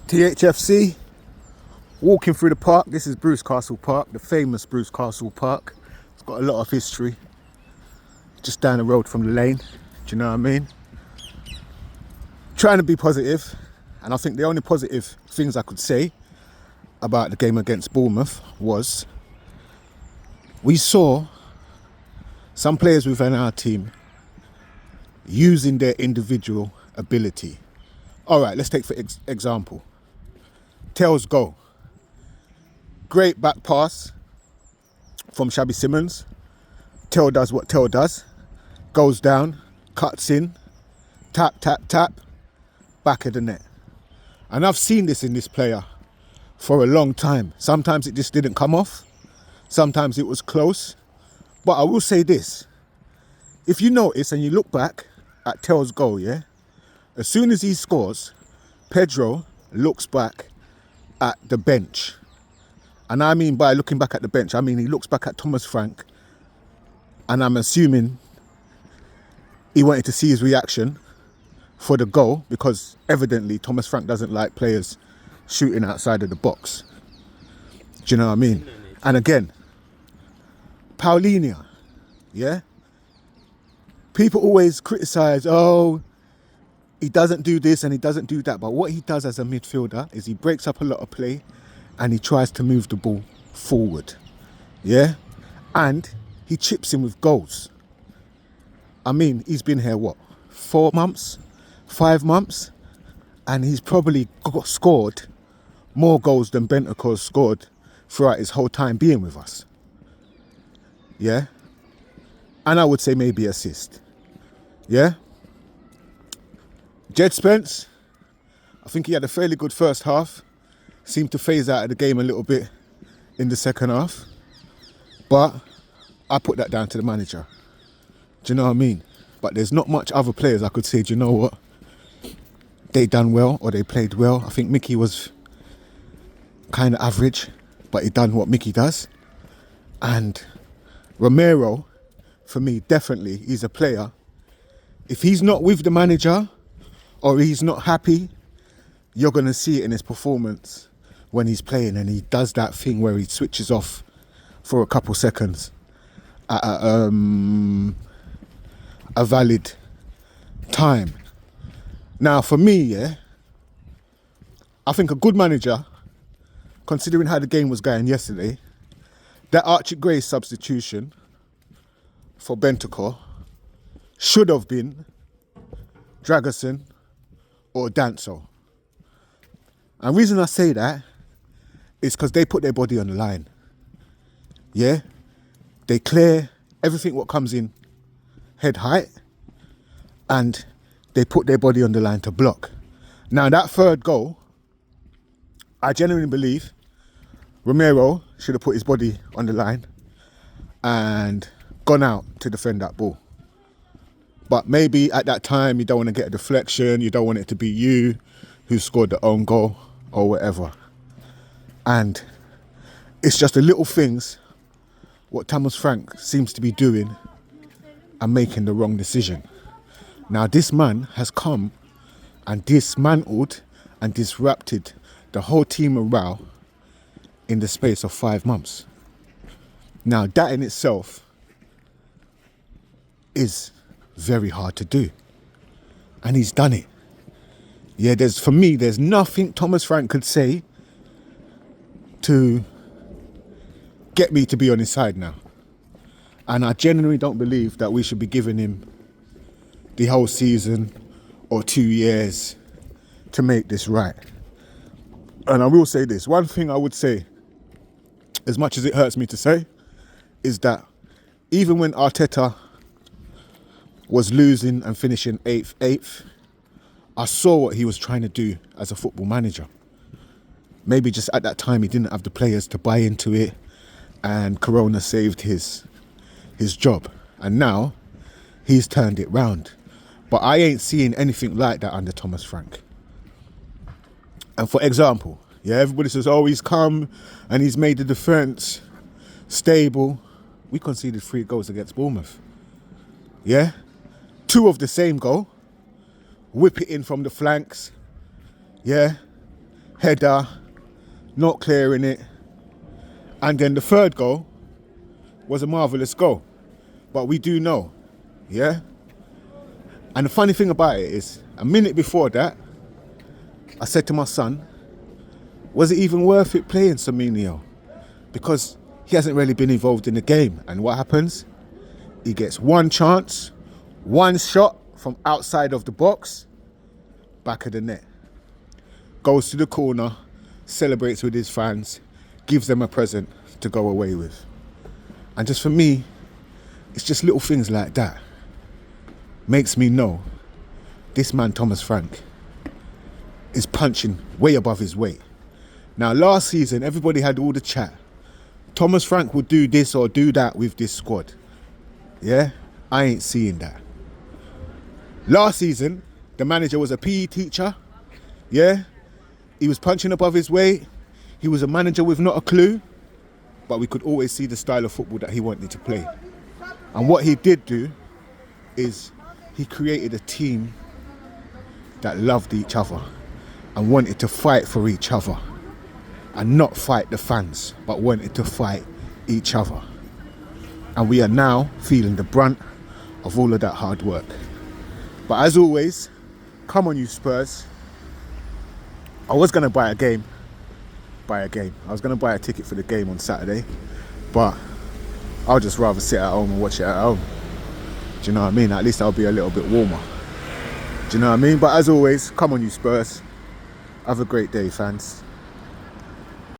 thfc, walking through the park. This is Bruce Castle Park, the famous Bruce Castle Park. It's got a lot of history, just down the road from the lane. Do you know what I mean? Trying to be positive, and I think the only positive things I could say about the game against Bournemouth was we saw some players within our team using their individual ability. All right, let's take for example, Tell's goal. Great back pass from Shabby Simmons. Tell does what Tell does. Goes down, cuts in, tap, tap, tap, back of the net. And I've seen this in this player for a long time. Sometimes it just didn't come off. Sometimes it was close. But I will say this. If you notice and you look back at Tell's goal, yeah? As soon as he scores, Pedro looks back at the bench. And I mean by looking back at the bench, I mean he looks back at Thomas Frank, and I'm assuming he wanted to see his reaction for the goal, because evidently Thomas Frank doesn't like players shooting outside of the box. Do you know what I mean? And again, Paulinho, yeah? People always criticise, oh, he doesn't do this and he doesn't do that. But what he does as a midfielder is he breaks up a lot of play and he tries to move the ball forward. Yeah? And he chips in with goals. I mean, he's been here, what, 4 months? 5 months? And he's probably scored more goals than Bentancur scored throughout his whole time being with us. Yeah? And I would say maybe assist. Yeah? Jed Spence, I think he had a fairly good first half. Seemed to phase out of the game a little bit in the second half. But I put that down to the manager. Do you know what I mean? But there's not much other players I could say, do you know what? They done well or they played well. I think Mickey was kind of average, but he done what Mickey does. And Romero, for me, definitely, he's a player. If he's not with the manager or he's not happy, you're going to see it in his performance when he's playing and he does that thing where he switches off for a couple seconds at a valid time. Now, for me, yeah, I think a good manager, considering how the game was going yesterday, that Archie Gray substitution for Bentancur should have been Dragerson or Danso. And the reason I say that is because they put their body on the line. Yeah? They clear everything what comes in head height and they put their body on the line to block. Now that third goal, I genuinely believe Romero should have put his body on the line and gone out to defend that ball. But maybe at that time you don't want to get a deflection, you don't want it to be you who scored the own goal or whatever. And it's just the little things what Thomas Frank seems to be doing and making the wrong decision. Now this man has come and dismantled and disrupted the whole team morale in the space of 5 months. Now that in itself is very hard to do. And he's done it. Yeah, for me, there's nothing Thomas Frank could say to get me to be on his side now. And I genuinely don't believe that we should be giving him the whole season or 2 years to make this right. And I will say this, one thing I would say, as much as it hurts me to say, is that even when Arteta was losing and finishing eighth, I saw what he was trying to do as a football manager. Maybe just at that time he didn't have the players to buy into it, and Corona saved his job. And now he's turned it round. But I ain't seeing anything like that under Thomas Frank. And for example, yeah, everybody says, oh, he's come and he's made the defence stable. We conceded 3 goals against Bournemouth. Yeah? 2 of the same goal. Whip it in from the flanks. Yeah? header, not clearing it. And then the third goal was a marvellous goal. But we do know, yeah? And the funny thing about it is, a minute before that, I said to my son, was it even worth it playing Semenyo? Because he hasn't really been involved in the game. And what happens? He gets one chance, one shot from outside of the box, back of the net. Goes to the corner, celebrates with his fans, gives them a present to go away with. And just for me, it's just little things like that makes me know this man Thomas Frank is punching way above his weight. Now last season everybody had all the chat. Thomas Frank would do this or do that with this squad. Yeah? I ain't seeing that. Last season the manager was a PE teacher. Yeah? He was punching above his weight. He was a manager with not a clue. But we could always see the style of football that he wanted to play. And what he did do is he created a team that loved each other and wanted to fight for each other and not fight the fans, but wanted to fight each other. And we are now feeling the brunt of all of that hard work. But as always, come on you Spurs. I was going to buy a game. I was going to buy a ticket for the game on Saturday, but I'll just rather sit at home and watch it at home. Do you know what I mean? At least I'll be a little bit warmer. Do you know what I mean? But as always, come on you Spurs. Have a great day, fans.